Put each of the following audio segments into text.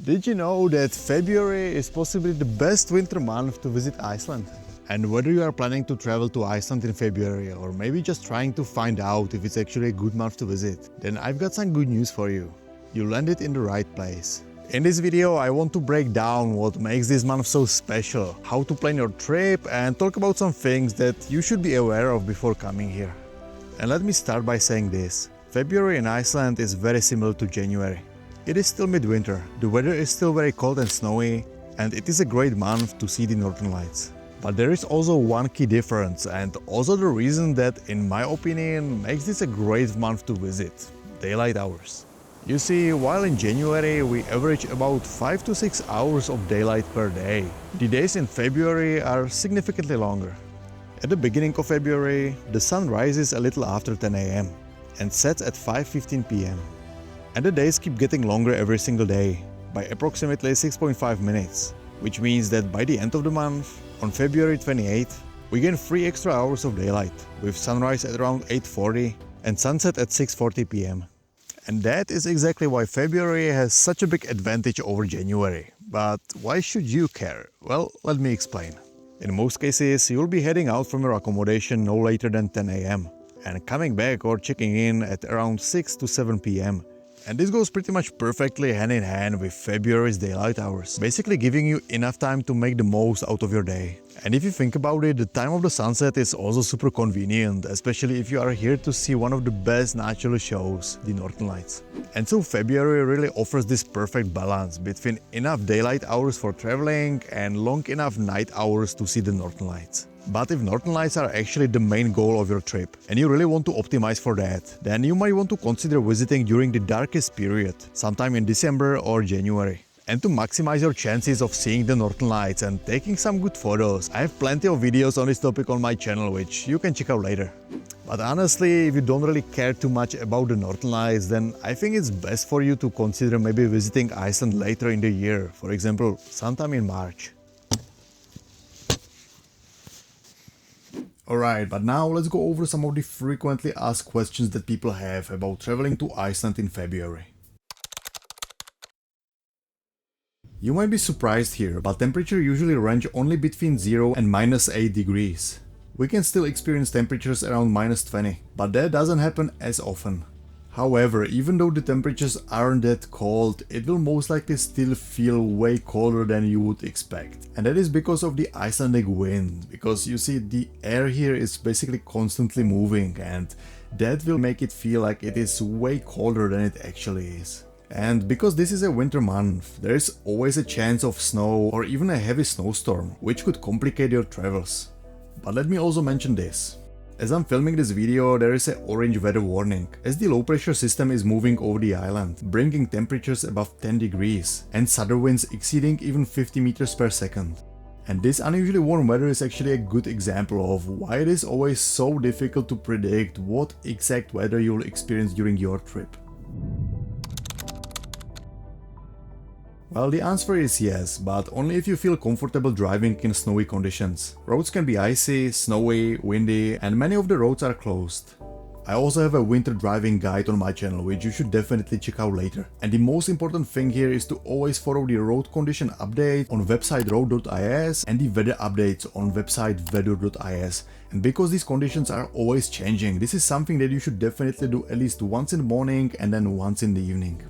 Did you know that February is possibly the best winter month to visit Iceland? And whether you are planning to travel to Iceland in February or maybe just trying to find out if it's actually a good month to visit, then I've got some good news for you. You landed in the right place. In this video, I want to break down what makes this month so special, how to plan your trip, and talk about some things that you should be aware of before coming here. And let me start by saying this. February in Iceland is very similar to January. It is still midwinter, the weather is still very cold and snowy, and it is a great month to see the northern lights. But there is also one key difference, and also the reason that, in my opinion, makes this a great month to visit: daylight hours. You see, while in January we average about 5 to 6 hours of daylight per day, the days in February are significantly longer. At the beginning of February, the sun rises a little after 10 am and sets at 5:15 pm. And the days keep getting longer every single day, by approximately 6.5 minutes, which means that by the end of the month, on February 28th, we gain 3 extra hours of daylight, with sunrise at around 8:40 and sunset at 6:40 pm. And that is exactly why February has such a big advantage over January. But why should you care? Well, let me explain. In most cases, you'll be heading out from your accommodation no later than 10 am and coming back or checking in at around 6 to 7 pm. And this goes pretty much perfectly hand in hand with February's daylight hours, basically giving you enough time to make the most out of your day. And if you think about it, the time of the sunset is also super convenient, especially if you are here to see one of the best natural shows, the Northern Lights. And so February really offers this perfect balance between enough daylight hours for traveling and long enough night hours to see the Northern Lights. But if Northern Lights are actually the main goal of your trip, and you really want to optimize for that, then you might want to consider visiting during the darkest period, sometime in December or January. And to maximize your chances of seeing the Northern Lights and taking some good photos, I have plenty of videos on this topic on my channel, which you can check out later. But honestly, if you don't really care too much about the Northern Lights, then I think it's best for you to consider maybe visiting Iceland later in the year, for example, sometime in March. Alright, but now let's go over some of the frequently asked questions that people have about traveling to Iceland in February. You might be surprised here, but temperature usually range only between 0 and -8 degrees. We can still experience temperatures around -20, but that doesn't happen as often. However, even though the temperatures aren't that cold, it will most likely still feel way colder than you would expect. And that is because of the Icelandic wind, because you see, the air here is basically constantly moving, and that will make it feel like it is way colder than it actually is. And because this is a winter month, there is always a chance of snow or even a heavy snowstorm, which could complicate your travels. But let me also mention this. As I'm filming this video, there is an orange weather warning, as the low pressure system is moving over the island, bringing temperatures above 10 degrees and southern winds exceeding even 50 meters per second. And this unusually warm weather is actually a good example of why it is always so difficult to predict what exact weather you'll experience during your trip. Well, the answer is yes, but only if you feel comfortable driving in snowy conditions. Roads can be icy, snowy, windy, and many of the roads are closed. I also have a winter driving guide on my channel, which you should definitely check out later. And the most important thing here is to always follow the road condition update on website road.is and the weather updates on website weather.is. And because these conditions are always changing, this is something that you should definitely do at least once in the morning and then once in the evening.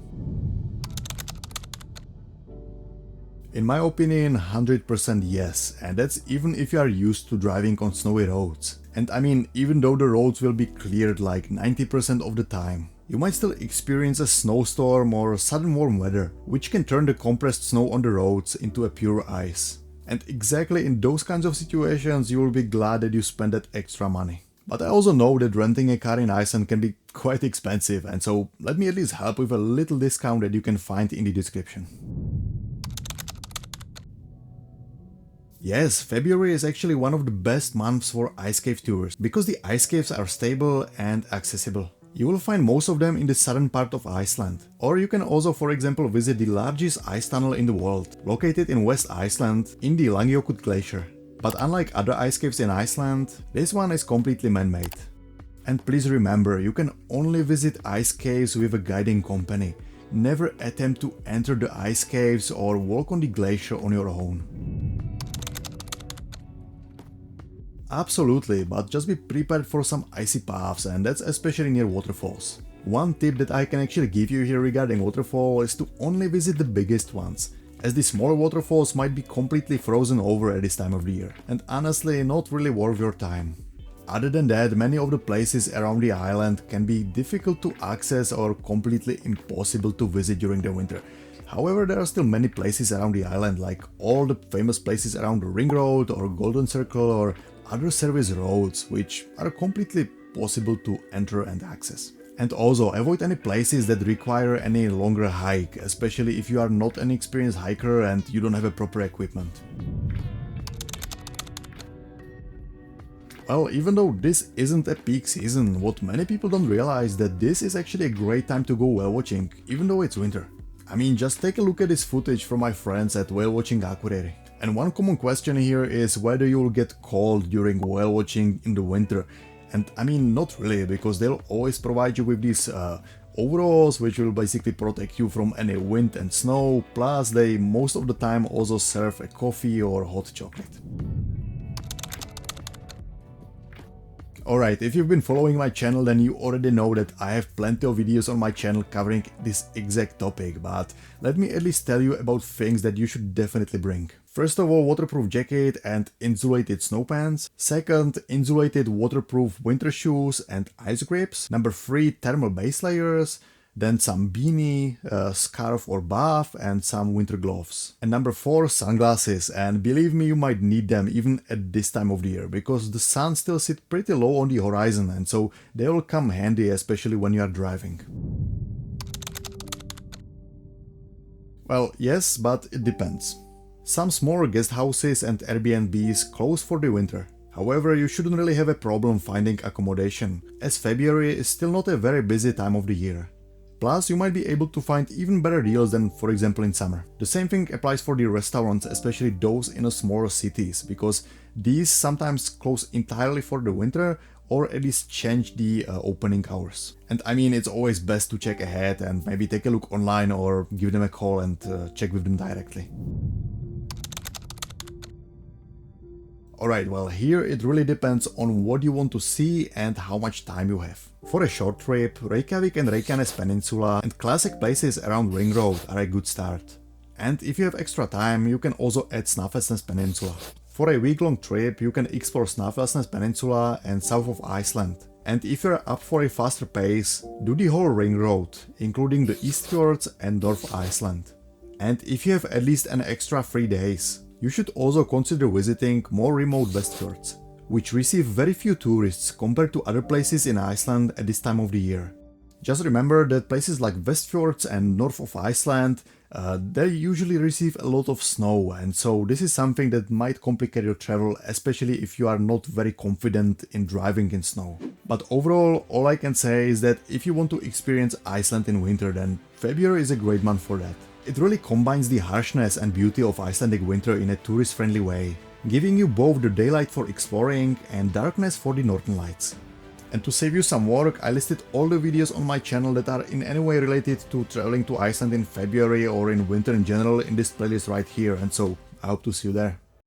In my opinion, 100% yes, and that's even if you are used to driving on snowy roads. And I mean, even though the roads will be cleared like 90% of the time, you might still experience a snowstorm or sudden warm weather, which can turn the compressed snow on the roads into a pure ice. And exactly in those kinds of situations, you will be glad that you spent that extra money. But I also know that renting a car in Iceland can be quite expensive, and so let me at least help with a little discount that you can find in the description. Yes, February is actually one of the best months for ice cave tours, because the ice caves are stable and accessible. You will find most of them in the southern part of Iceland. Or you can also, for example, visit the largest ice tunnel in the world, located in West Iceland in the Langjökull glacier. But unlike other ice caves in Iceland, this one is completely man-made. And please remember, you can only visit ice caves with a guiding company. never attempt to enter the ice caves or walk on the glacier on your own. Absolutely, but just be prepared for some icy paths, and that's especially near waterfalls. One tip that I can actually give you here regarding waterfall is to only visit the biggest ones, as the smaller waterfalls might be completely frozen over at this time of the year, and honestly not really worth your time. Other than that, many of the places around the island can be difficult to access or completely impossible to visit during the winter. However, there are still many places around the island, like all the famous places around the Ring Road or Golden Circle or other service roads, which are completely possible to enter and access. And also avoid any places that require any longer hike, especially if you are not an experienced hiker and you don't have a proper equipment. Well, even though this isn't a peak season, what many people don't realize that this is actually a great time to go whale watching, even though it's winter. I mean, just take a look at this footage from my friends at whale watching Accommodation. And one common question here is whether you'll get cold during whale watching in the winter. And I mean, not really, because they'll always provide you with these overalls, which will basically protect you from any wind and snow, plus they most of the time also serve a coffee or hot chocolate. Alright, if you've been following my channel, then you already know that I have plenty of videos on my channel covering this exact topic, but let me at least tell you about things that you should definitely bring. First of all, waterproof jacket and insulated snow pants. Second, insulated waterproof winter shoes and ice grips. Number 3, thermal base layers. Then some beanie, scarf or buff, and some winter gloves. And number 4, sunglasses, and believe me, you might need them even at this time of the year, because the sun still sits pretty low on the horizon, and so they will come handy, especially when you are driving. Well, yes, but it depends. Some smaller guest houses and Airbnbs close for the winter. However, you shouldn't really have a problem finding accommodation, as February is still not a very busy time of the year. Plus, you might be able to find even better deals than, for example, in summer. The same thing applies for the restaurants, especially those in the smaller cities, because these sometimes close entirely for the winter or at least change the opening hours. And I mean, it's always best to check ahead and maybe take a look online or give them a call and check with them directly. Alright, well, here it really depends on what you want to see and how much time you have. For a short trip, Reykjavik and Reykjanes Peninsula and classic places around Ring Road are a good start. And if you have extra time, you can also add Snæfellsnes Peninsula. For a week-long trip, you can explore Snæfellsnes Peninsula and south of Iceland. And if you're up for a faster pace, do the whole Ring Road, including the East Fjords and North Iceland. And if you have at least an extra 3 days, you should also consider visiting more remote Westfjords, which receive very few tourists compared to other places in Iceland at this time of the year. Just remember that places like Westfjords and north of Iceland, they usually receive a lot of snow, and so this is something that might complicate your travel, especially if you are not very confident in driving in snow. But overall, all I can say is that if you want to experience Iceland in winter, then February is a great month for that. It really combines the harshness and beauty of Icelandic winter in a tourist-friendly way, giving you both the daylight for exploring and darkness for the northern lights. And to save you some work, I listed all the videos on my channel that are in any way related to traveling to Iceland in February or in winter in general in this playlist right here, and so I hope to see you there.